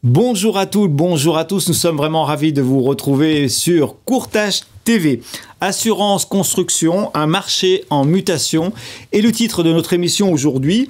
Bonjour à toutes, bonjour à tous, nous sommes vraiment ravis de vous retrouver sur Courtage TV. Assurance construction, un marché en mutation est le titre de notre émission aujourd'hui.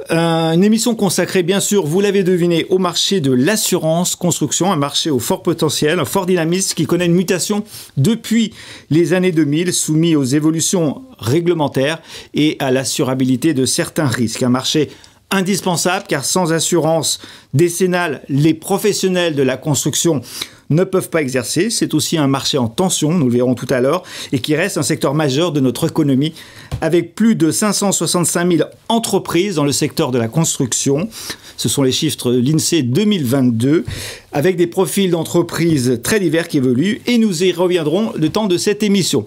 Une émission consacrée bien sûr, vous l'avez deviné, au marché de l'assurance construction, un marché au fort potentiel, un fort dynamisme qui connaît une mutation depuis les années 2000, soumis aux évolutions réglementaires et à l'assurabilité de certains risques. Un marché indispensable car sans assurance décennale, les professionnels de la construction ne peuvent pas exercer. C'est aussi un marché en tension, nous le verrons tout à l'heure, et qui reste un secteur majeur de notre économie, avec plus de 565 000 entreprises dans le secteur de la construction. Ce sont les chiffres de l'INSEE 2022, avec des profils d'entreprises très divers qui évoluent, et nous y reviendrons le temps de cette émission.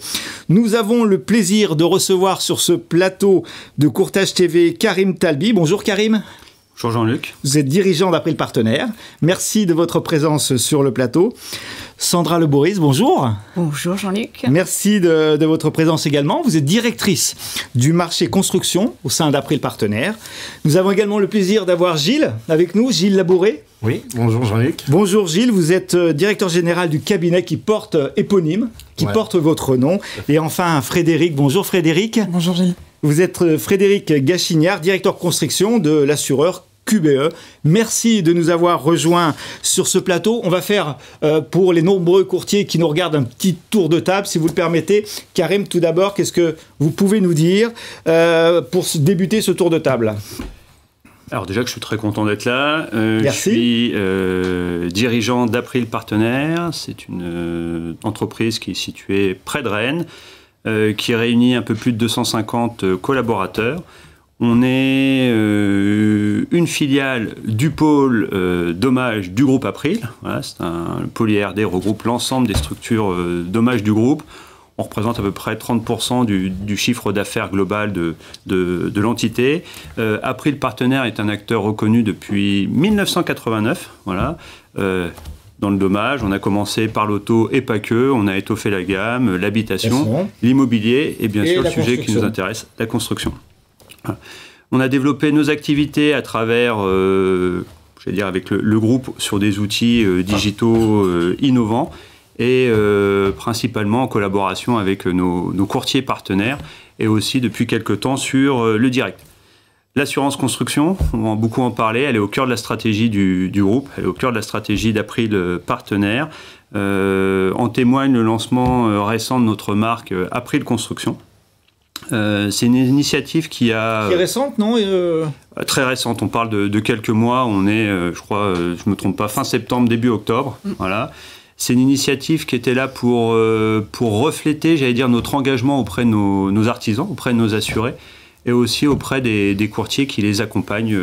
Nous avons le plaisir de recevoir sur ce plateau de Courtage TV Karim Talbi. Bonjour Karim. Bonjour Jean-Luc. Vous êtes dirigeant d'April Partenaires. Merci de votre présence sur le plateau. Sandra Le Boris, bonjour. Bonjour Jean-Luc. Merci de votre présence également. Vous êtes directrice du marché construction au sein d'April Partenaires. Nous avons également le plaisir d'avoir Gilles avec nous, Gilles Labouré. Oui, bonjour Jean-Luc. Bonjour Gilles, vous êtes directeur général du cabinet qui porte éponyme, qui porte votre nom. Et enfin Frédéric, bonjour Frédéric. Bonjour Gilles. Vous êtes Frédéric Gachignard, directeur construction de l'assureur QBE. Merci de nous avoir rejoints sur ce plateau. On va faire, pour les nombreux courtiers qui nous regardent, un petit tour de table, si vous le permettez. Karim, tout d'abord, qu'est-ce que vous pouvez nous dire pour débuter ce tour de table ? Alors déjà que je suis très content d'être là. Merci. Je suis dirigeant d'April Partenaires. C'est une entreprise qui est située près de Rennes, qui réunit un peu plus de 250 collaborateurs. On est une filiale du pôle dommages du groupe April. Voilà, c'est le pôle IRD regroupe l'ensemble des structures dommages du groupe. On représente à peu près 30% du chiffre d'affaires global de l'entité. April Partenaires est un acteur reconnu depuis 1989. Voilà. Dans le dommage, on a commencé par l'auto et pas que, on a étoffé la gamme, l'habitation, l'immobilier et bien sûr le sujet qui nous intéresse, la construction. Voilà. On a développé nos activités à travers, avec le groupe sur des outils digitaux innovants et principalement en collaboration avec nos courtiers partenaires et aussi depuis quelques temps sur le direct. L'assurance construction, on va beaucoup en parler, elle est au cœur de la stratégie du groupe, elle est au cœur de la stratégie d'April Partenaires. En témoigne le lancement récent de notre marque April Construction. C'est une initiative qui a... Très récente, non Très récente, on parle de quelques mois, on est, je crois, je ne me trompe pas, fin septembre, début octobre, voilà. C'est une initiative qui était là pour refléter, j'allais dire, notre engagement auprès de nos artisans, auprès de nos assurés, et aussi auprès des courtiers qui les accompagnent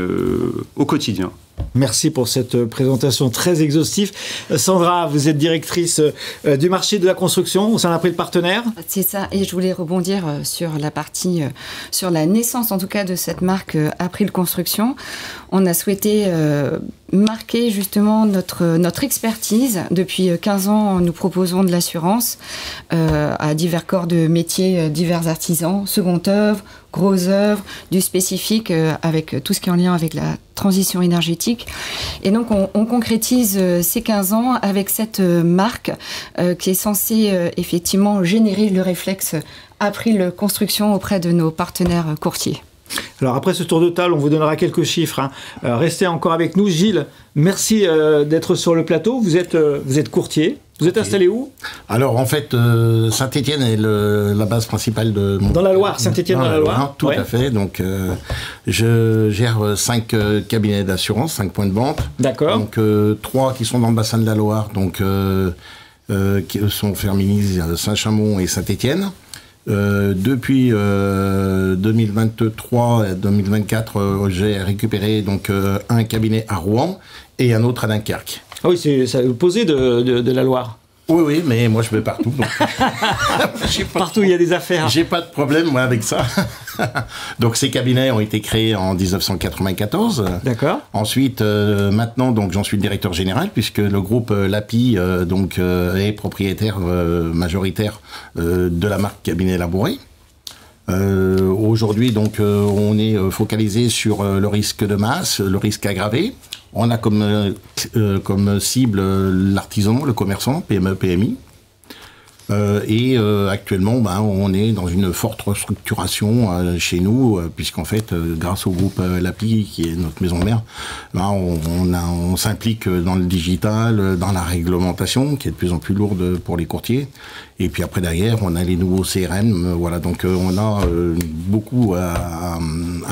au quotidien. Merci pour cette présentation très exhaustive. Sandra, vous êtes directrice du marché de la construction au sein d'April Partenaires. C'est ça, et je voulais rebondir sur la partie, sur la naissance en tout cas de cette marque April Construction. On a souhaité marquer justement notre expertise. Depuis 15 ans, nous proposons de l'assurance à divers corps de métiers, divers artisans, seconde œuvre, grosse œuvre, du spécifique avec tout ce qui est en lien avec la transition énergétique. Et donc, on concrétise ces 15 ans avec cette marque qui est censée effectivement générer le réflexe April Construction auprès de nos partenaires courtiers. Alors après ce tour de table, on vous donnera quelques chiffres. Restez encore avec nous. Gilles, merci d'être sur le plateau. Vous êtes courtier. Vous êtes installé où ? Alors en fait, Saint-Étienne est la base principale de mon... Dans la Loire, Saint-Étienne dans la Loire. Tout à fait. Donc je gère 5 cabinets d'assurance, 5 points de vente. D'accord. Donc 3 qui sont dans le bassin de la Loire, donc qui sont Firminy, Saint-Chamond et Saint-Étienne. Depuis 2023-2024, j'ai récupéré donc un cabinet à Rouen et un autre à Dunkerque. Ah oui, c'est à l'opposé de la Loire. Oui, mais moi je vais partout. Donc... Partout, il y a des affaires. J'ai pas de problème, moi, avec ça. Donc ces cabinets ont été créés en 1994. D'accord. Ensuite, maintenant, donc j'en suis le directeur général, puisque le groupe LAPI est propriétaire majoritaire de la marque Cabinet Labouré. Aujourd'hui, donc, on est focalisé sur le risque de masse, le risque aggravé. On a comme cible l'artisan, le commerçant, PME, PMI. Actuellement, on est dans une forte restructuration chez nous, puisqu'en fait, grâce au groupe LAPI, qui est notre maison mère, on s'implique dans le digital, dans la réglementation, qui est de plus en plus lourde pour les courtiers. Et puis après, derrière, on a les nouveaux CRM. Voilà, donc on a beaucoup à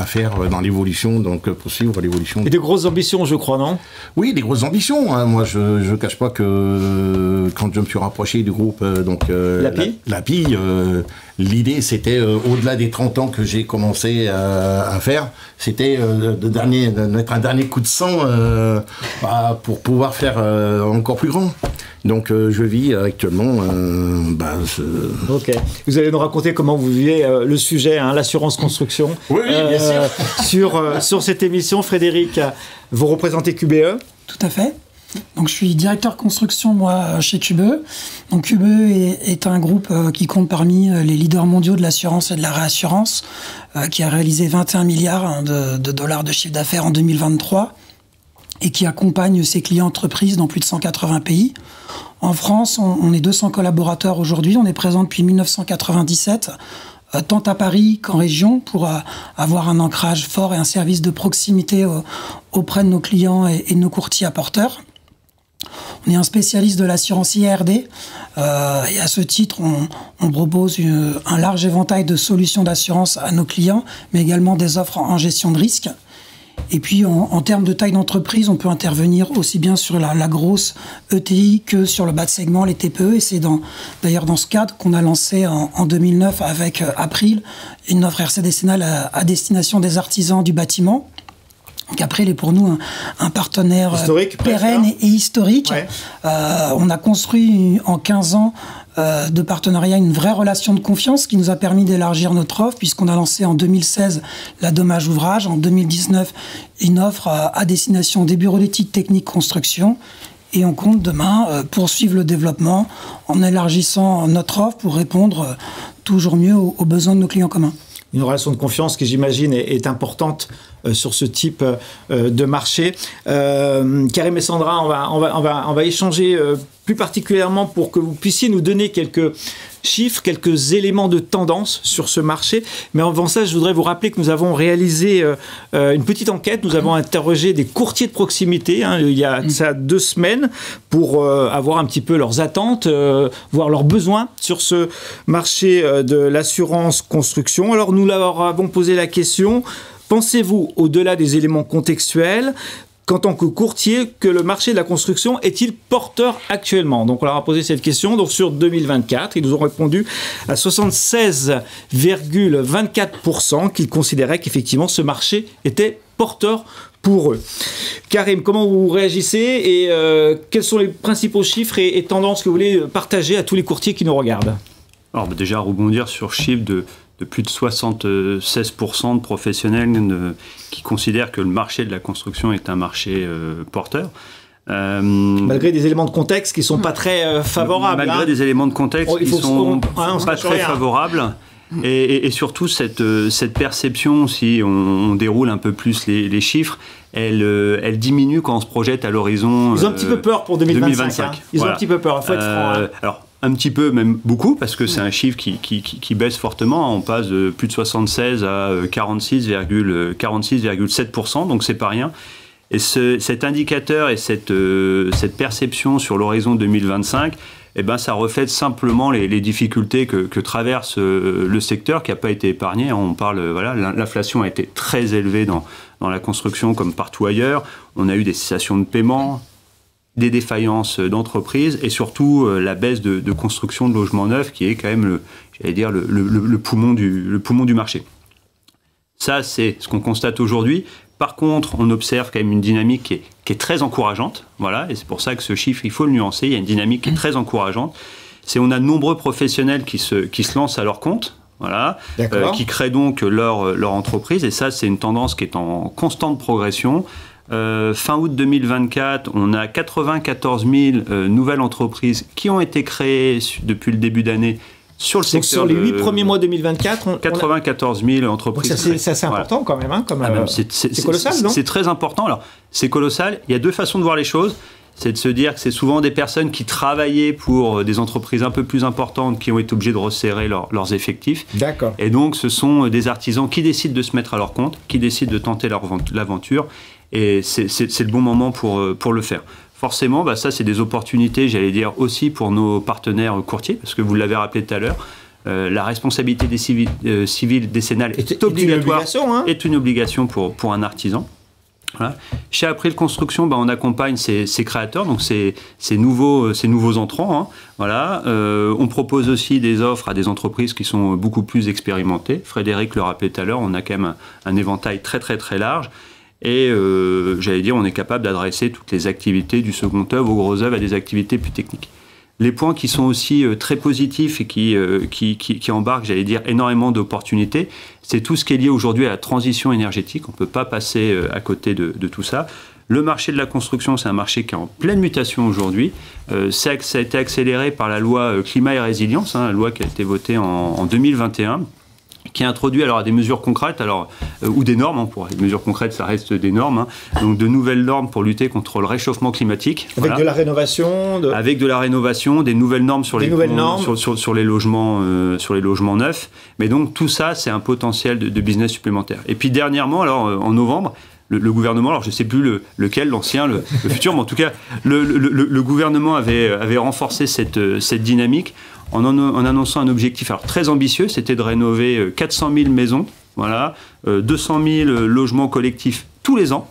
faire dans l'évolution, donc poursuivre l'évolution. Et de grosses ambitions, je crois, non? Oui, des grosses ambitions. Hein. Moi, je ne cache pas que quand je me suis rapproché du groupe LAPI, l'idée, c'était, au-delà des 30 ans que j'ai commencé à faire, c'était de mettre un dernier coup de sang pour pouvoir faire encore plus grand. Donc, je vis actuellement... Ok. Vous allez nous raconter comment vous vivez le sujet, l'assurance construction. Oui, bien sûr. Sur cette émission, Frédéric, vous représentez QBE? Tout à fait. Donc, je suis directeur construction, moi, chez QBE. Donc, QBE est un groupe qui compte parmi les leaders mondiaux de l'assurance et de la réassurance, qui a réalisé 21 milliards de dollars de chiffre d'affaires en 2023 et qui accompagne ses clients entreprises dans plus de 180 pays. En France, on est 200 collaborateurs aujourd'hui. On est présent depuis 1997, tant à Paris qu'en région, pour avoir un ancrage fort et un service de proximité auprès de nos clients et de nos courtiers apporteurs. On est un spécialiste de l'assurance IRD et à ce titre, on propose un large éventail de solutions d'assurance à nos clients, mais également des offres en gestion de risque. Et puis, en termes de taille d'entreprise, on peut intervenir aussi bien sur la grosse ETI que sur le bas de segment, les TPE. Et c'est d'ailleurs dans ce cadre qu'on a lancé en 2009 avec April une offre RC décennale à destination des artisans du bâtiment. Donc April est pour nous un partenaire pérenne et historique. Ouais. On a construit en 15 ans de partenariat une vraie relation de confiance qui nous a permis d'élargir notre offre, puisqu'on a lancé en 2016 la dommage ouvrage, en 2019 une offre à destination des bureaux d'études techniques construction, et on compte demain poursuivre le développement en élargissant notre offre pour répondre toujours mieux aux besoins de nos clients communs. Une relation de confiance qui, j'imagine, est importante sur ce type de marché. Karim et Sandra, on va échanger plus particulièrement pour que vous puissiez nous donner quelques chiffres, quelques éléments de tendance sur ce marché. Mais avant ça, je voudrais vous rappeler que nous avons réalisé une petite enquête. Nous avons interrogé des courtiers de proximité il y a ça 2 semaines pour avoir un petit peu leurs attentes, voir leurs besoins sur ce marché de l'assurance construction. Alors nous leur avons posé la question: pensez-vous, au-delà des éléments contextuels, qu'en tant que courtier, que le marché de la construction est-il porteur actuellement? Donc on leur a posé cette question. Donc sur 2024, ils nous ont répondu à 76,24% qu'ils considéraient qu'effectivement ce marché était porteur pour eux. Karim, comment vous réagissez et quels sont les principaux chiffres et tendances que vous voulez partager à tous les courtiers qui nous regardent? Alors déjà, rebondir sur chiffre de plus de 76% de professionnels qui considèrent que le marché de la construction est un marché porteur. Malgré des éléments de contexte qui ne sont pas très favorables. Malgré des éléments de contexte qui ne sont pas très favorables. Et surtout, cette perception, si on déroule un peu plus les chiffres, elle diminue quand on se projette à l'horizon. Ils ont un petit peu peur pour 2025. Ils ont un petit peu peur, il faut être franc. Alors, un petit peu, même beaucoup, parce que c'est un chiffre qui baisse fortement. On passe de plus de 76 à 46,7%, donc c'est pas rien. Et cet indicateur et cette perception sur l'horizon 2025, ça reflète simplement les difficultés que traverse le secteur, qui n'a pas été épargné. On parle, l'inflation a été très élevée dans la construction comme partout ailleurs. On a eu des cessations de paiement, des défaillances d'entreprises et surtout la baisse de construction de logements neufs qui est quand même le poumon du marché. Ça, c'est ce qu'on constate aujourd'hui. Par contre, on observe quand même une dynamique qui est très encourageante. Voilà, et c'est pour ça que ce chiffre, il faut le nuancer. Il y a une dynamique qui est très encourageante. On a de nombreux professionnels qui se lancent à leur compte. Voilà, qui créent donc leur entreprise. Et ça, c'est une tendance qui est en constante progression. Fin août 2024, on a 94 000 nouvelles entreprises qui ont été créées depuis le début d'année sur le Donc secteur. sur les 8 premiers mois 2024, 94 000 entreprises. C'est assez important quand même. Hein, c'est colossal, non? C'est très important. Alors, c'est colossal. Il y a deux façons de voir les choses. C'est de se dire que c'est souvent des personnes qui travaillaient pour des entreprises un peu plus importantes qui ont été obligées de resserrer leurs effectifs. D'accord. Et donc, ce sont des artisans qui décident de se mettre à leur compte, qui décident de tenter l'aventure. Et c'est le bon moment pour le faire. Forcément, ça, c'est des opportunités, j'allais dire, aussi pour nos partenaires courtiers, parce que vous l'avez rappelé tout à l'heure, la responsabilité des civils décennale est obligatoire, est une obligation pour un artisan. Voilà. Chez April Construction, on accompagne ces créateurs, donc ces nouveaux entrants. Hein. Voilà. On propose aussi des offres à des entreprises qui sont beaucoup plus expérimentées. Frédéric le rappelait tout à l'heure, on a quand même un éventail très très très large. Et j'allais dire, on est capable d'adresser toutes les activités du second œuvre aux gros œuvres à des activités plus techniques. Les points qui sont aussi très positifs et qui embarquent, j'allais dire, énormément d'opportunités, c'est tout ce qui est lié aujourd'hui à la transition énergétique. On ne peut pas passer à côté de tout ça. Le marché de la construction, c'est un marché qui est en pleine mutation aujourd'hui. Ça a été accéléré par la loi Climat et Résilience, la loi qui a été votée en 2021. Qui introduit alors des mesures concrètes, ou des normes, les mesures concrètes, ça reste des normes, donc de nouvelles normes pour lutter contre le réchauffement climatique. Avec de la rénovation Avec de la rénovation, des nouvelles normes sur les logements neufs. Mais donc tout ça, c'est un potentiel de business supplémentaire. Et puis dernièrement, alors en novembre, le gouvernement, alors je ne sais plus lequel, l'ancien, le futur, mais en tout cas, le gouvernement avait renforcé cette dynamique en annonçant un objectif très ambitieux, c'était de rénover 400 000 maisons, 200 000 logements collectifs tous les ans,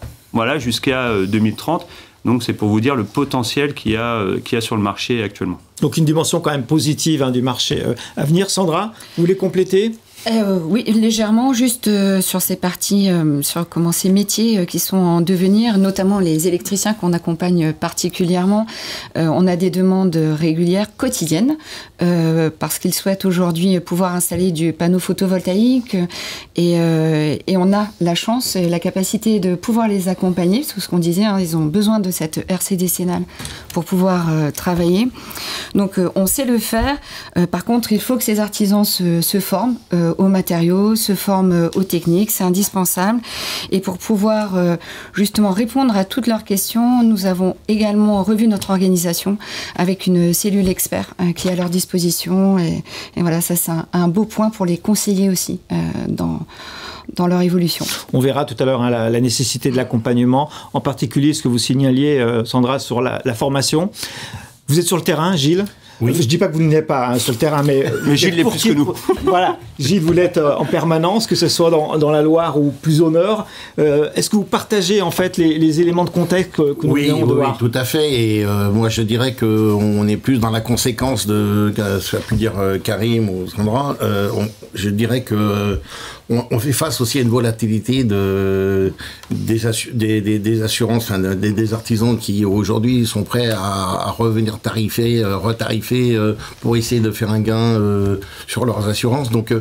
jusqu'à 2030. Donc c'est pour vous dire le potentiel qu'il y a sur le marché actuellement. Donc une dimension quand même positive du marché à venir. Sandra, vous voulez compléter ? Oui, légèrement, juste sur ces parties, sur ces métiers qui sont en devenir, notamment les électriciens qu'on accompagne particulièrement. On a des demandes régulières, quotidiennes, parce qu'ils souhaitent aujourd'hui pouvoir installer du panneau photovoltaïque et on a la chance et la capacité de pouvoir les accompagner, tout ce qu'on disait, ils ont besoin de cette RC décennale pour pouvoir travailler. Donc on sait le faire. Par contre, il faut que ces artisans se forment aux matériaux, se forment aux techniques, c'est indispensable. Et pour pouvoir justement répondre à toutes leurs questions, nous avons également revu notre organisation avec une cellule expert qui est à leur disposition. Et voilà, ça c'est un beau point pour les conseiller aussi dans leur évolution. On verra tout à l'heure la nécessité de l'accompagnement, en particulier ce que vous signaliez, Sandra, sur la formation. Vous êtes sur le terrain, Gilles ? Oui. Je ne dis pas que vous n'êtes pas sur le terrain, mais Gilles l'est plus que nous. Voilà, Gilles, vous l'êtes en permanence, que ce soit dans la Loire ou plus au nord. Est-ce que vous partagez en fait les éléments de contexte que nous venons de voir ? Oui, tout à fait. Et moi, je dirais qu'on est plus dans la conséquence de ce qu'a pu dire Karim ou Sandra. Je dirais que on fait face aussi à une volatilité des assurances, des artisans qui aujourd'hui sont prêts à revenir retarifer pour essayer de faire un gain sur leurs assurances. Donc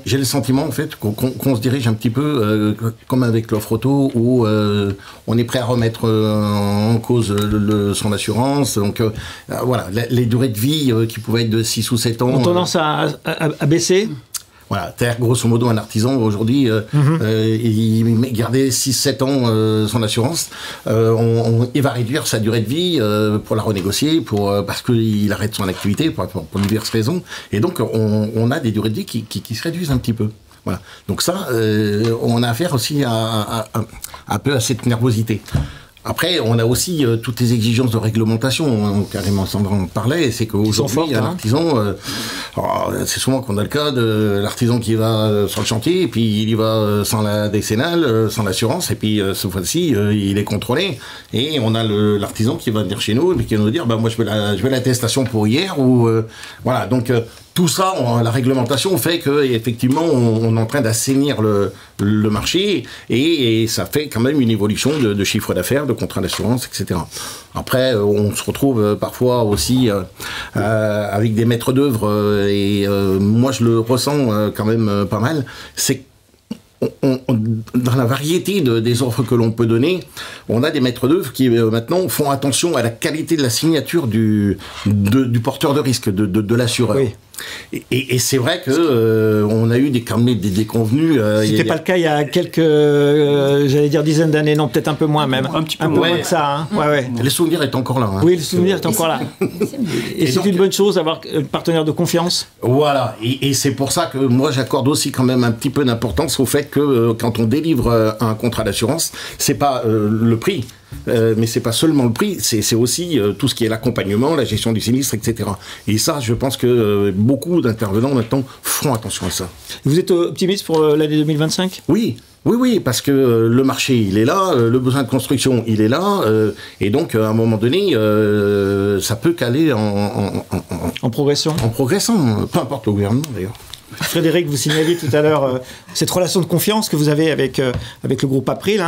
j'ai le sentiment en fait qu'on se dirige un petit peu comme avec l'offre auto où on est prêt à remettre en cause son assurance. Donc voilà, les durées de vie qui pouvaient être de 6 ou 7 ans ont tendance à baisser. Voilà, c'est-à-dire grosso modo un artisan aujourd'hui, il gardait 6-7 ans son assurance, il va réduire sa durée de vie pour la renégocier, parce qu'il arrête son activité pour diverses raisons, et donc on a des durées de vie qui se réduisent un petit peu. Voilà. Donc ça, on a affaire aussi un peu à cette nervosité. Après, on a aussi toutes les exigences de réglementation, carrément Sandra en parlait, c'est qu'aujourd'hui, un artisan, c'est souvent qu'on a le cas de l'artisan qui va sur le chantier, et puis il y va sans la décennale, sans l'assurance, et puis cette fois-ci, il est contrôlé, et on a l'artisan qui va venir chez nous, et qui va nous dire, moi je veux l'attestation pour hier, ou voilà, donc tout ça, la réglementation fait qu'effectivement, on est en train d'assainir le marché et ça fait quand même une évolution de chiffre d'affaires, de contrats d'assurance, etc. Après, on se retrouve parfois aussi avec des maîtres d'œuvre et moi, je le ressens quand même pas mal. C'est dans la variété des offres que l'on peut donner, on a des maîtres d'œuvre qui maintenant font attention à la qualité de la signature du porteur de risque, de l'assureur. Oui. Et c'est vrai que on a eu des déconvenus. C'était pas le cas il y a quelques, j'allais dire dizaines d'années, non, peut-être un peu moins même. Un petit peu moins que ça. Hein. Ouais. Les souvenirs est encore là. Hein. Oui, le souvenir est encore là. Et c'est une bonne chose d'avoir un partenaire de confiance. Voilà, et c'est pour ça que moi j'accorde aussi quand même un petit peu d'importance au fait que quand on délivre un contrat d'assurance, c'est pas le prix. Mais c'est pas seulement le prix, c'est aussi tout ce qui est l'accompagnement, la gestion du sinistre, etc. Et ça, je pense que beaucoup d'intervenants maintenant feront attention à ça. Vous êtes optimiste pour l'année 2025 ? Oui, parce que le marché, il est là, le besoin de construction, il est là, et donc, à un moment donné, ça peut caler en progression. En progressant, peu importe le gouvernement, d'ailleurs. Frédéric, vous signaliez tout à l'heure cette relation de confiance que vous avez avec le groupe April,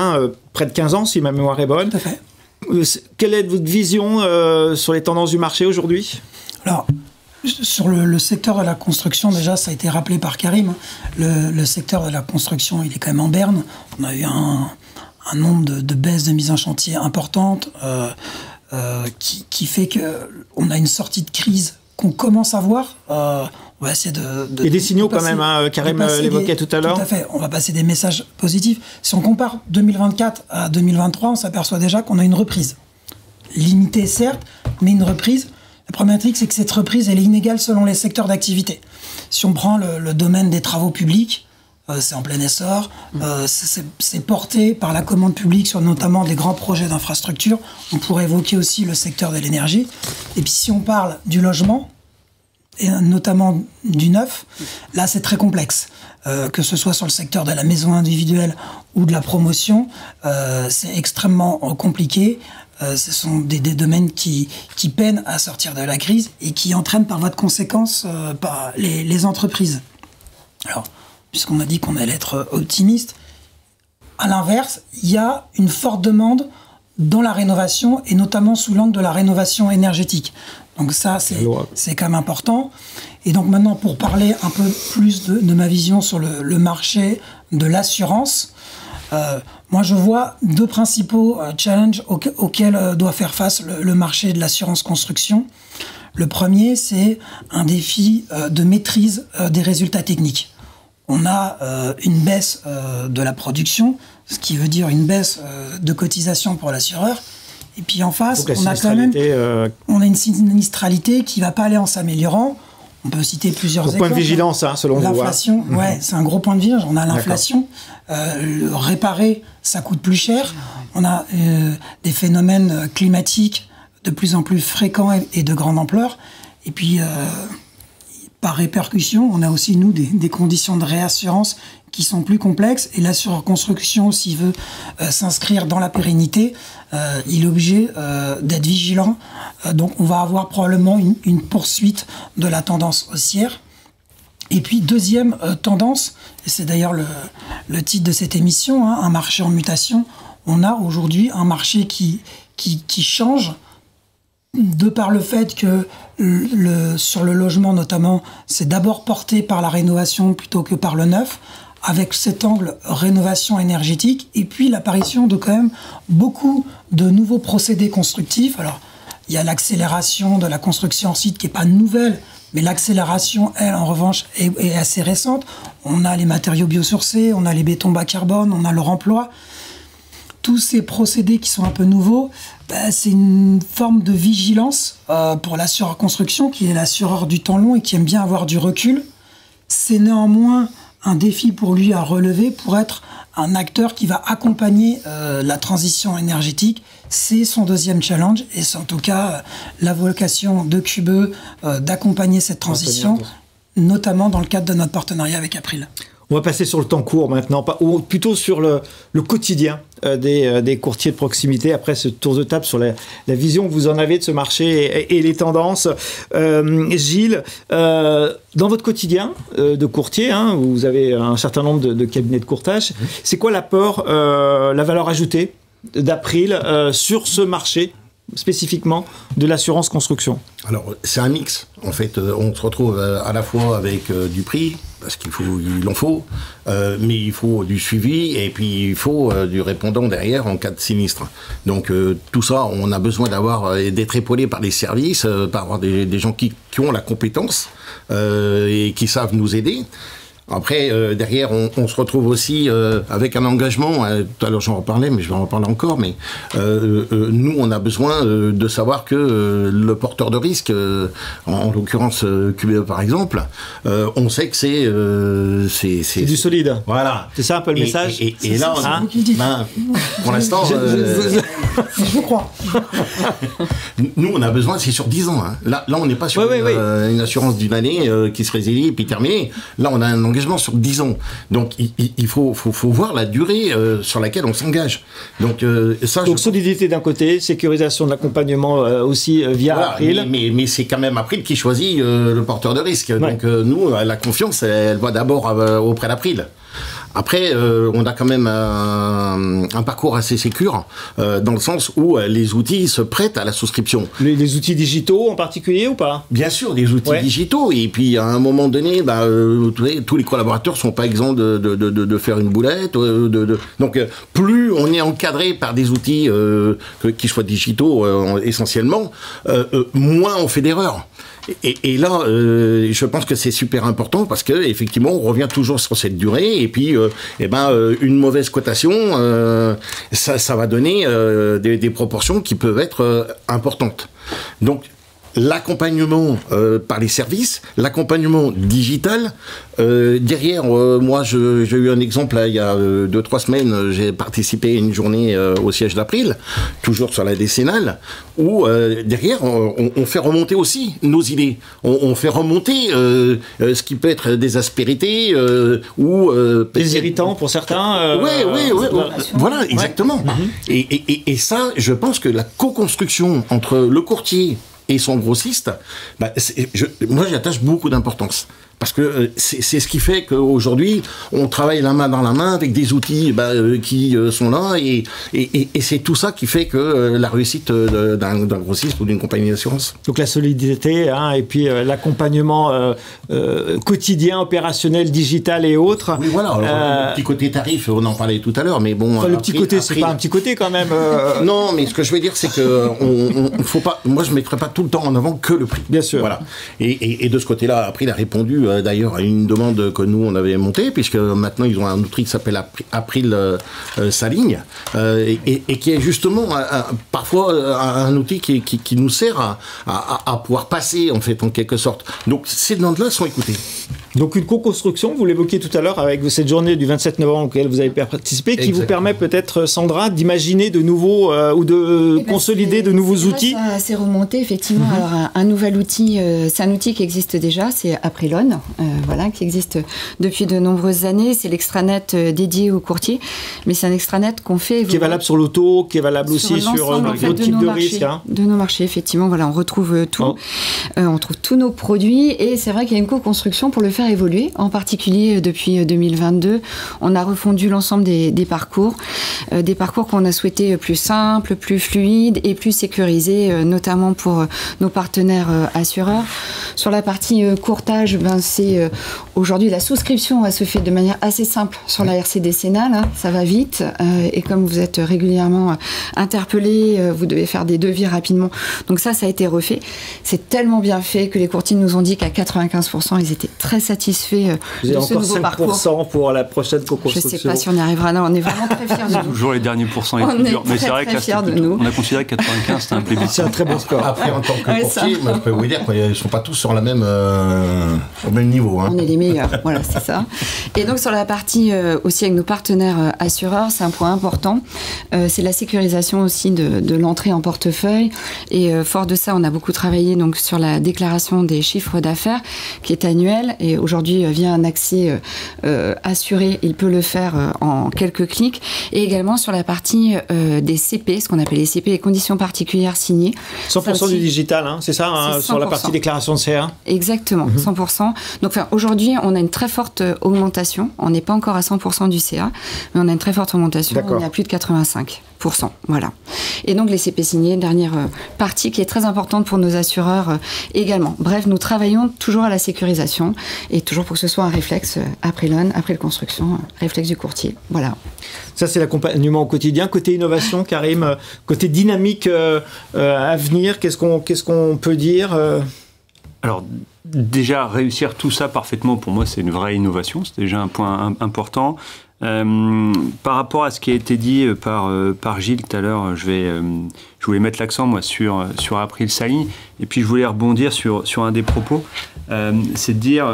près de 15 ans, si ma mémoire est bonne. Tout à fait. Quelle est votre vision sur les tendances du marché aujourd'hui ? Alors, sur le secteur de la construction, déjà, ça a été rappelé par Karim. Le secteur de la construction, il est quand même en berne. On a eu un nombre de baisses de mise en chantier importantes qui fait qu'on a une sortie de crise qu'on commence à voir. On va essayer de et des signaux quand même, Karim l'évoquait tout à l'heure. Tout à fait, on va passer des messages positifs. Si on compare 2024 à 2023, on s'aperçoit déjà qu'on a une reprise. Limitée certes, mais une reprise. La problématique, c'est que cette reprise, elle est inégale selon les secteurs d'activité. Si on prend le domaine des travaux publics, c'est en plein essor. C'est porté par la commande publique sur notamment des grands projets d'infrastructure. On pourrait évoquer aussi le secteur de l'énergie. Et puis si on parle du logement, et notamment du neuf, là c'est très complexe. Que ce soit sur le secteur de la maison individuelle ou de la promotion, c'est extrêmement compliqué. Ce sont des domaines qui peinent à sortir de la crise et qui entraînent par voie de conséquence les entreprises. Alors, puisqu'on a dit qu'on allait être optimiste, à l'inverse, il y a une forte demande dans la rénovation et notamment sous l'angle de la rénovation énergétique. Donc ça, c'est quand même important. Et donc maintenant, pour parler un peu plus de ma vision sur le marché de l'assurance, moi je vois deux principaux challenges auxquels doit faire face le marché de l'assurance construction. Le premier, c'est un défi de maîtrise des résultats techniques. On a une baisse de la production, ce qui veut dire une baisse de cotisation pour l'assureur. Et puis en face, on a une sinistralité qui ne va pas aller en s'améliorant. On peut citer plusieurs exemples. Point de vigilance, selon vous. L'inflation, c'est un gros point de vigilance. On a l'inflation. Réparer, ça coûte plus cher. On a des phénomènes climatiques de plus en plus fréquents et de grande ampleur. Et puis, par répercussion, on a aussi, nous, des conditions de réassurance qui sont plus complexes. Et l'assureur construction, s'il veut s'inscrire dans la pérennité, il est obligé d'être vigilant. Donc on va avoir probablement une poursuite de la tendance haussière. Et puis deuxième tendance, et c'est d'ailleurs le titre de cette émission, un marché en mutation. On a aujourd'hui un marché qui change de par le fait que sur le logement notamment, c'est d'abord porté par la rénovation plutôt que par le neuf, avec cet angle rénovation énergétique, et puis l'apparition de quand même beaucoup de nouveaux procédés constructifs. Alors, il y a l'accélération de la construction en site qui n'est pas nouvelle, mais l'accélération, elle, en revanche, est assez récente. On a les matériaux biosourcés, on a les bétons bas carbone, on a leur emploi. Tous ces procédés qui sont un peu nouveaux, c'est une forme de vigilance pour l'assureur construction, qui est l'assureur du temps long et qui aime bien avoir du recul. C'est néanmoins un défi pour lui à relever pour être un acteur qui va accompagner la transition énergétique. C'est son deuxième challenge et c'est en tout cas la vocation de QBE d'accompagner cette transition, notamment dans le cadre de notre partenariat avec April. On va passer sur le temps court maintenant, ou plutôt sur le quotidien des courtiers de proximité, après ce tour de table sur la vision que vous en avez de ce marché et les tendances. Gilles, dans votre quotidien de courtier, vous avez un certain nombre de cabinets de courtage, c'est quoi l'apport, la valeur ajoutée d'April sur ce marché spécifiquement de l'assurance construction? Alors, c'est un mix. En fait, on se retrouve à la fois avec du prix, parce il en faut, mais il faut du suivi, et puis il faut du répondant derrière en cas de sinistre. Donc, tout ça, on a besoin d'être épaulé par les services, par avoir des gens qui ont la compétence et qui savent nous aider. Après, derrière, on se retrouve aussi avec un engagement. Tout à l'heure, j'en reparlais, mais je vais en reparler encore. Mais nous, on a besoin de savoir que le porteur de risque, en l'occurrence QBE par exemple, on sait que c'est du solide. Voilà. C'est ça un peu le message. Et là, pour l'instant, je crois. Nous, on a besoin, c'est sur 10 ans. Hein. Là, on n'est pas sur une assurance d'une année qui se résilie et puis terminée. Là, on a un engagement sur 10 ans. Donc, il faut voir la durée sur laquelle on s'engage. Donc, solidité d'un côté, sécurisation de l'accompagnement aussi via April. Mais c'est quand même April qui choisit le porteur de risque. Ouais. Donc, nous, la confiance, elle va d'abord auprès d'April. Après, on a quand même un parcours assez sécure, dans le sens où les outils se prêtent à la souscription. Les outils digitaux en particulier ou pas? Bien sûr, des outils digitaux. Et puis, à un moment donné, tous les collaborateurs ne sont pas exempts de faire une boulette. Donc, plus on est encadré par des outils qui soient digitaux essentiellement, moins on fait d'erreurs. Et là, je pense que c'est super important parce que effectivement, on revient toujours sur cette durée et puis, une mauvaise cotation, ça va donner des proportions qui peuvent être importantes. Donc, l'accompagnement par les services, l'accompagnement digital. Derrière, moi, j'ai eu un exemple là, il y a 2-3 semaines, j'ai participé à une journée au siège d'April, toujours sur la décennale, où derrière, on fait remonter aussi nos idées. On fait remonter ce qui peut être des aspérités ou... des irritants pour certains. Oui, voilà, exactement. Et ça, je pense que la co-construction entre le courtier et son grossiste, moi j'y attache beaucoup d'importance. Parce que c'est ce qui fait qu'aujourd'hui, on travaille la main dans la main avec des outils qui sont là, et c'est tout ça qui fait que la réussite d'un grossiste ou d'une compagnie d'assurance. Donc la solidité, et puis l'accompagnement quotidien, opérationnel, digital et autres. Oui, voilà. Alors, le petit côté tarif, on en parlait tout à l'heure, mais bon... le petit côté, c'est pas un petit côté quand même. Non, mais ce que je veux dire, c'est que faut pas... Moi, je ne mettrais pas tout le temps en avant que le prix. Bien sûr. Voilà. Et de ce côté-là, après, il a répondu d'ailleurs à une demande que nous, on avait montée, puisque maintenant, ils ont un outil qui s'appelle April Saligne, et qui est justement parfois un outil qui nous sert à pouvoir passer, en fait, en quelque sorte. Donc, ces demandes-là sont écoutées. Donc une co-construction, vous l'évoquiez tout à l'heure avec cette journée du 27 novembre auquel vous avez participé, qui vous permet peut-être, Sandra, d'imaginer de nouveaux ou de consolider de nouveaux outils. Ça s'est remonté effectivement. Alors un nouvel outil, c'est un outil qui existe déjà, c'est Aprilon, qui existe depuis de nombreuses années. C'est l'extranet dédié aux courtiers, mais c'est un extranet qu'on fait évoluer. Qui est valable sur l'auto, qui est valable aussi sur d'autres types de risques. De nos marchés, effectivement. Voilà, on retrouve tout. On trouve tous nos produits, et c'est vrai qu'il y a une co-construction pour le faire évoluer, en particulier depuis 2022. On a refondu l'ensemble des parcours qu'on a souhaité plus simples, plus fluides et plus sécurisés, notamment pour nos partenaires assureurs. Sur la partie courtage, c'est aujourd'hui la souscription se fait de manière assez simple sur la RC décennale, ça va vite, et comme vous êtes régulièrement interpellé, vous devez faire des devis rapidement. Donc ça a été refait. C'est tellement bien fait que les courtiers nous ont dit qu'à 95%, ils étaient très satisfaits de ce nouveau parcours. 5% pour la prochaine co-construction. Je ne sais pas si on y arrivera. Non, on est vraiment très fiers de nous. Toujours les derniers pourcents les plus durs. Mais c'est vrai que on a considéré que 95, c'était un plébiscite. C'est un très bon score. Après, en tant que courtier, moi, je peux vous dire qu'ils ne sont pas tous sur le même niveau. Hein. On est les meilleurs, voilà, c'est ça. Et donc, sur la partie aussi avec nos partenaires assureurs, c'est un point important. C'est la sécurisation aussi de l'entrée en portefeuille. Et fort de ça, on a beaucoup travaillé donc, sur la déclaration des chiffres d'affaires, qui est annuelle. Et aujourd'hui, via un accès assuré, il peut le faire en quelques clics. Et également sur la partie des CP, ce qu'on appelle les CP, les conditions particulières signées. 100% du digital, c'est ça, sur la partie déclaration de CA. Exactement, 100%. Donc aujourd'hui, on a une très forte augmentation. On n'est pas encore à 100% du CA, mais on a une très forte augmentation. On est à plus de 85%. Voilà. Et donc les CP signés, dernière partie qui est très importante pour nos assureurs également. Bref, nous travaillons toujours à la sécurisation et toujours pour que ce soit un réflexe April Construction, réflexe du courtier. Voilà. Ça, c'est l'accompagnement au quotidien. Côté innovation, Karim, côté dynamique à venir, qu'est-ce qu'on peut dire Alors, déjà, réussir tout ça parfaitement, pour moi, c'est une vraie innovation. C'est déjà un point important. Par rapport à ce qui a été dit par Gilles tout à l'heure, je voulais mettre l'accent moi sur April Salignes, et puis je voulais rebondir sur un des propos. C'est de dire,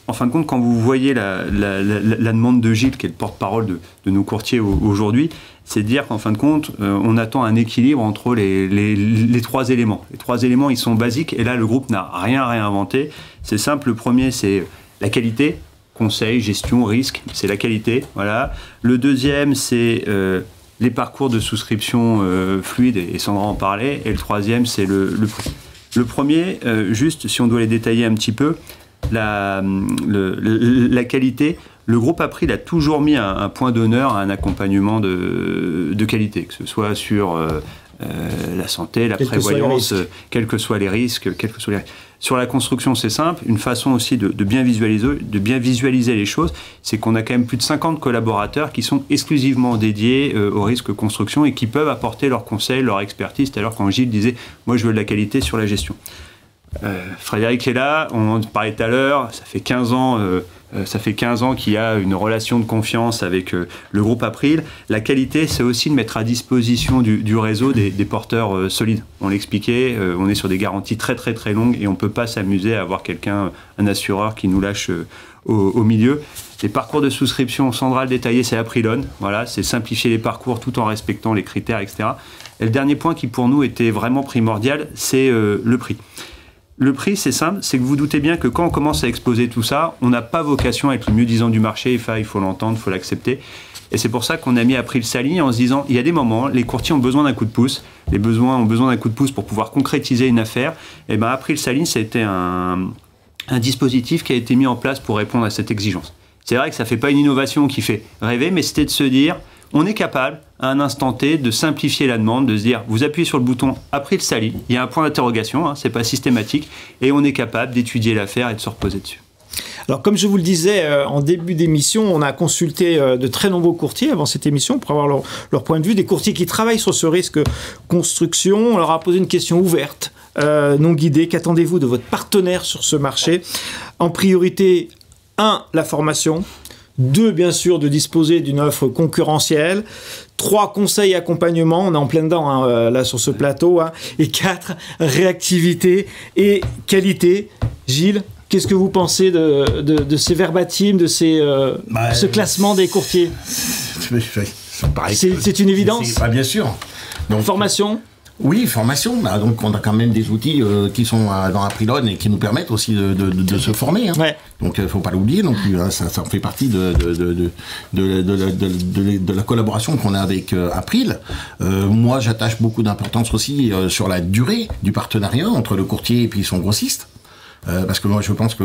en fin de compte, quand vous voyez la demande de Gilles, qui est le porte-parole de nos courtiers aujourd'hui, c'est de dire qu'en fin de compte, on attend un équilibre entre les trois éléments. Les trois éléments, ils sont basiques, et là, le groupe n'a rien réinventé. C'est simple, le premier, c'est la qualité. Conseil, gestion, risque, c'est la qualité. Voilà. Le deuxième, c'est les parcours de souscription fluides, et Sandra en parlait. Et le troisième, c'est le prix. Le premier, juste si on doit les détailler un petit peu, la qualité. Le groupe April a toujours mis un point d'honneur à un accompagnement de qualité, que ce soit sur la santé, la prévoyance, quels que soient les risques, Sur la construction, c'est simple. Une façon aussi de bien visualiser les choses, c'est qu'on a quand même plus de 50 collaborateurs qui sont exclusivement dédiés au risque construction et qui peuvent apporter leurs conseils, leur expertise. Tout à l'heure, quand Gilles disait « moi, je veux de la qualité sur la gestion ». Frédéric est là, on en parlait tout à l'heure, ça fait 15 ans qu'il y a une relation de confiance avec le groupe April. La qualité, c'est aussi de mettre à disposition du réseau des porteurs solides. On l'expliquait, on est sur des garanties très très très longues et on ne peut pas s'amuser à avoir un assureur qui nous lâche au milieu. Les parcours de souscription, Sandra le détaillé, c'est Aprilon. Voilà, c'est simplifier les parcours tout en respectant les critères, etc. Et le dernier point qui pour nous était vraiment primordial, c'est le prix. Le prix, c'est simple, c'est que vous doutez bien que quand on commence à exposer tout ça, on n'a pas vocation à être le mieux-disant du marché, il faut l'entendre, il faut l'accepter. Et c'est pour ça qu'on a mis April Salignes en se disant, il y a des moments, les courtiers ont besoin d'un coup de pouce, les besoins ont besoin d'un coup de pouce pour pouvoir concrétiser une affaire. Et bien April Salignes, c'était un dispositif qui a été mis en place pour répondre à cette exigence. C'est vrai que ça ne fait pas une innovation qui fait rêver, mais c'était de se dire, on est capable, à un instant T, de simplifier la demande, de se dire, vous appuyez sur le bouton April Salignes, il y a un point d'interrogation, ce n'est pas systématique, et on est capable d'étudier l'affaire et de se reposer dessus. Alors, comme je vous le disais en début d'émission, on a consulté de très nombreux courtiers avant cette émission pour avoir leur point de vue, des courtiers qui travaillent sur ce risque construction. On leur a posé une question ouverte, non guidée. Qu'attendez-vous de votre partenaire sur ce marché? En priorité, 1, la formation. 2, bien sûr, de disposer d'une offre concurrentielle. 3, conseils et accompagnement. On est en plein dedans, là, sur ce plateau. Et 4, réactivité et qualité. Gilles, qu'est-ce que vous pensez de ces verbatims, de ce classement des courtiers? C'est une évidence? Bien sûr. Donc, formation? Oui, formation. Donc, on a quand même des outils qui sont dans Aprilon et qui nous permettent aussi de se former. Ouais. Donc, il ne faut pas l'oublier non plus. Ça fait partie de la collaboration qu'on a avec April. Moi, j'attache beaucoup d'importance aussi sur la durée du partenariat entre le courtier et puis son grossiste. Parce que moi je pense que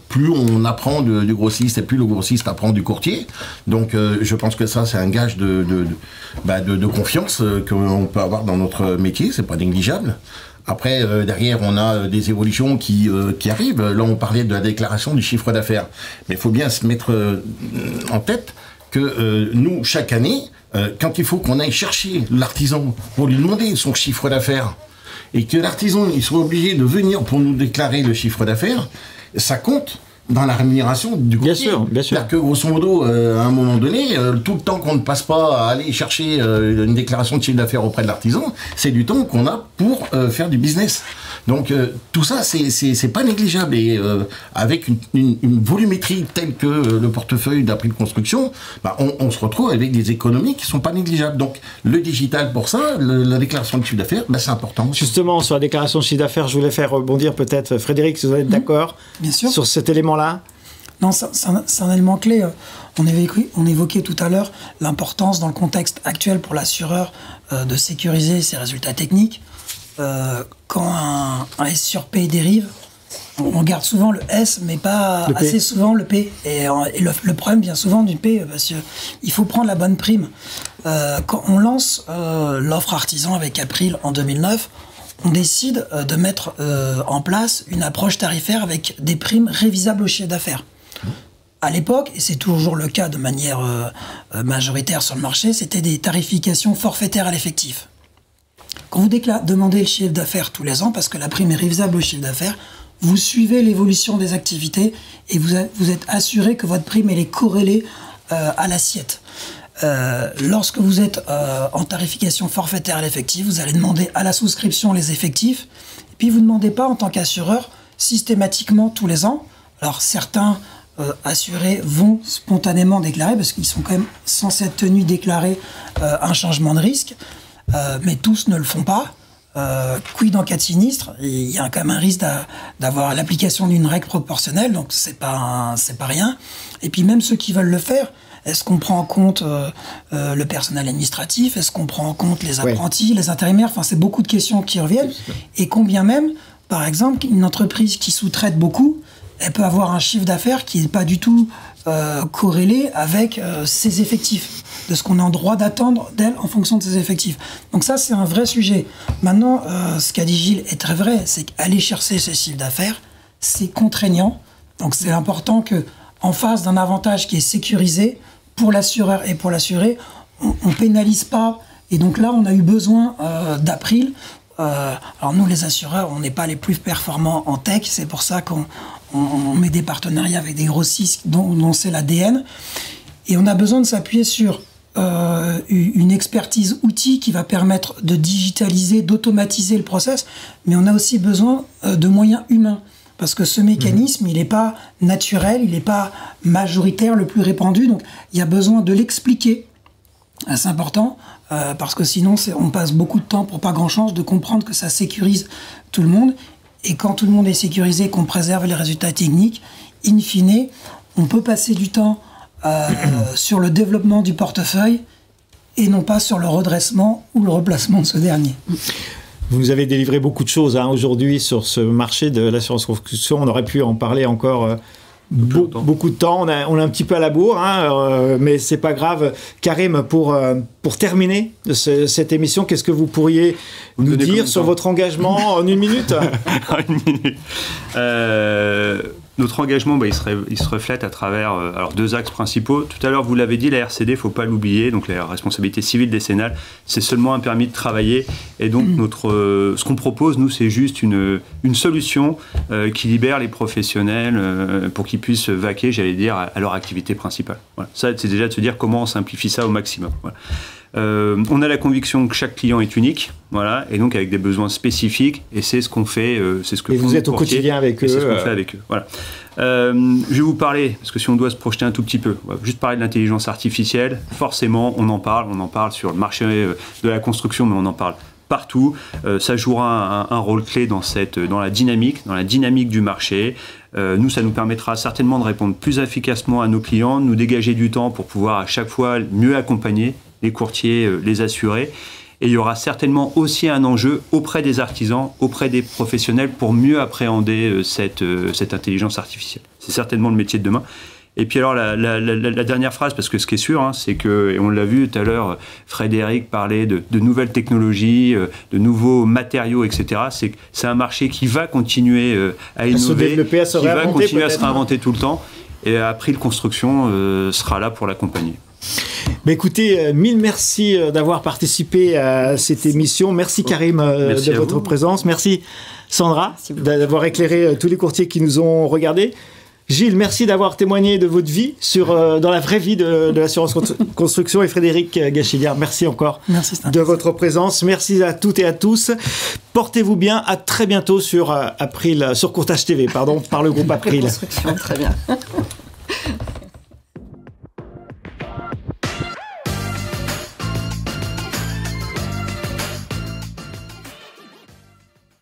plus on apprend du grossiste et plus le grossiste apprend du courtier, donc je pense que ça c'est un gage de confiance qu'on peut avoir dans notre métier, c'est pas négligeable. Après derrière on a des évolutions qui arrivent. Là on parlait de la déclaration du chiffre d'affaires, mais il faut bien se mettre en tête que nous chaque année quand il faut qu'on aille chercher l'artisan pour lui demander son chiffre d'affaires, et que l'artisan il soit obligé de venir pour nous déclarer le chiffre d'affaires, ça compte dans la rémunération du courtier. Bien sûr, bien sûr. C'est-à-dire que grosso modo, à un moment donné, tout le temps qu'on ne passe pas à aller chercher une déclaration de chiffre d'affaires auprès de l'artisan, c'est du temps qu'on a pour faire du business. Donc tout ça, c'est pas négligeable. Et avec une volumétrie telle que le portefeuille d'April Construction, on se retrouve avec des économies qui sont pas négligeables. Donc le digital pour ça, la déclaration de chiffre d'affaires, c'est important. Justement, sur la déclaration de chiffre d'affaires, je voulais faire rebondir peut-être, Frédéric, si vous êtes d'accord sur cet élément-là. Non, c'est un élément clé. On évoquait tout à l'heure l'importance dans le contexte actuel pour l'assureur de sécuriser ses résultats techniques. Quand un S sur P dérive, On garde souvent le S, mais pas assez souvent le P. Et le problème vient souvent du P, parce qu'il faut prendre la bonne prime. Quand on lance l'offre artisan avec April en 2009, on décide de mettre en place une approche tarifaire avec des primes révisables au chiffre d'affaires. À l'époque, et c'est toujours le cas de manière majoritaire sur le marché, c'était des tarifications forfaitaires à l'effectif. Quand vous demandez le chiffre d'affaires tous les ans, parce que la prime est révisable au chiffre d'affaires, vous suivez l'évolution des activités et vous êtes assuré que votre prime elle est corrélée à l'assiette. Lorsque vous êtes en tarification forfaitaire à l'effectif, vous allez demander à la souscription les effectifs, et puis vous ne demandez pas en tant qu'assureur systématiquement tous les ans. Alors certains assurés vont spontanément déclarer, parce qu'ils sont quand même censés être tenus de déclarer un changement de risque, mais tous ne le font pas. Quid en cas de sinistre, il y a quand même un risque d'avoir l'application d'une règle proportionnelle, donc c'est pas rien. Et puis même ceux qui veulent le faire, est-ce qu'on prend en compte le personnel administratif? Est-ce qu'on prend en compte les apprentis, les intérimaires? Enfin, c'est beaucoup de questions qui reviennent. Et combien même, par exemple, une entreprise qui sous-traite beaucoup, elle peut avoir un chiffre d'affaires qui n'est pas du tout corrélé avec ses effectifs, de ce qu'on est en droit d'attendre d'elle en fonction de ses effectifs. Donc ça, c'est un vrai sujet. Maintenant, ce qu'a dit Gilles est très vrai, c'est qu'aller chercher ces chiffres d'affaires, c'est contraignant. Donc c'est important qu'en face d'un avantage qui est sécurisé, pour l'assureur et pour l'assuré, on ne pénalise pas. Et donc là, on a eu besoin d'April. Alors nous, les assureurs, on n'est pas les plus performants en tech. C'est pour ça qu'on met des partenariats avec des grossistes dont c'est l'ADN. Et on a besoin de s'appuyer sur une expertise outil qui va permettre de digitaliser, d'automatiser le process. Mais on a aussi besoin de moyens humains. Parce que ce mécanisme, il n'est pas naturel, il n'est pas majoritaire, le plus répandu. Donc, il y a besoin de l'expliquer. C'est important, parce que sinon, on passe beaucoup de temps pour pas grand-chose, de comprendre que ça sécurise tout le monde. Et quand tout le monde est sécurisé, qu'on préserve les résultats techniques, in fine, on peut passer du temps sur le développement du portefeuille et non pas sur le redressement ou le replacement de ce dernier. Vous nous avez délivré beaucoup de choses aujourd'hui sur ce marché de l'assurance construction. On aurait pu en parler encore beaucoup de temps. On est un petit peu à la bourre, mais c'est pas grave. Karim, pour terminer cette émission, qu'est-ce que vous pourriez nous dire sur votre engagement en une minute? Une minute. Notre engagement, il se reflète à travers alors deux axes principaux. Tout à l'heure, vous l'avez dit, la RCD, il ne faut pas l'oublier. Donc, la responsabilité civile décennale, c'est seulement un permis de travailler. Et donc, ce qu'on propose, nous, c'est juste une solution qui libère les professionnels pour qu'ils puissent vaquer, j'allais dire, à leur activité principale. Voilà. Ça, c'est déjà de se dire comment on simplifie ça au maximum. Voilà. On a la conviction que chaque client est unique, voilà, et donc avec des besoins spécifiques, et c'est ce qu'on fait, c'est ce que et vous êtes au quotidien avec eux. C'est ce qu'on fait avec eux. Voilà. Je vais vous parler, parce que si on doit se projeter un tout petit peu, on va juste parler de l'intelligence artificielle. Forcément, on en parle sur le marché de la construction, mais on en parle partout. Ça jouera un rôle clé dans la dynamique du marché. Nous, ça nous permettra certainement de répondre plus efficacement à nos clients, de nous dégager du temps pour pouvoir à chaque fois mieux accompagner les courtiers, les assurés. Et il y aura certainement aussi un enjeu auprès des artisans, auprès des professionnels pour mieux appréhender cette intelligence artificielle. C'est certainement le métier de demain. Et puis alors la dernière phrase, parce que ce qui est sûr, c'est que, et on l'a vu tout à l'heure, Frédéric parlait de nouvelles technologies, de nouveaux matériaux, etc. C'est un marché qui va continuer à innover, qui va continuer à se réinventer tout le temps. Et April Construction sera là pour l'accompagner. Bah écoutez, mille merci d'avoir participé à cette émission. Merci Karim de votre présence. Merci Sandra d'avoir éclairé tous les courtiers qui nous ont regardés. Gilles, merci d'avoir témoigné de votre vie dans la vraie vie de l'assurance construction. Et Frédéric Gachiliard, merci encore de votre présence. Merci à toutes et à tous. Portez-vous bien. À très bientôt sur Courtage TV, par le groupe April. Construction, très bien.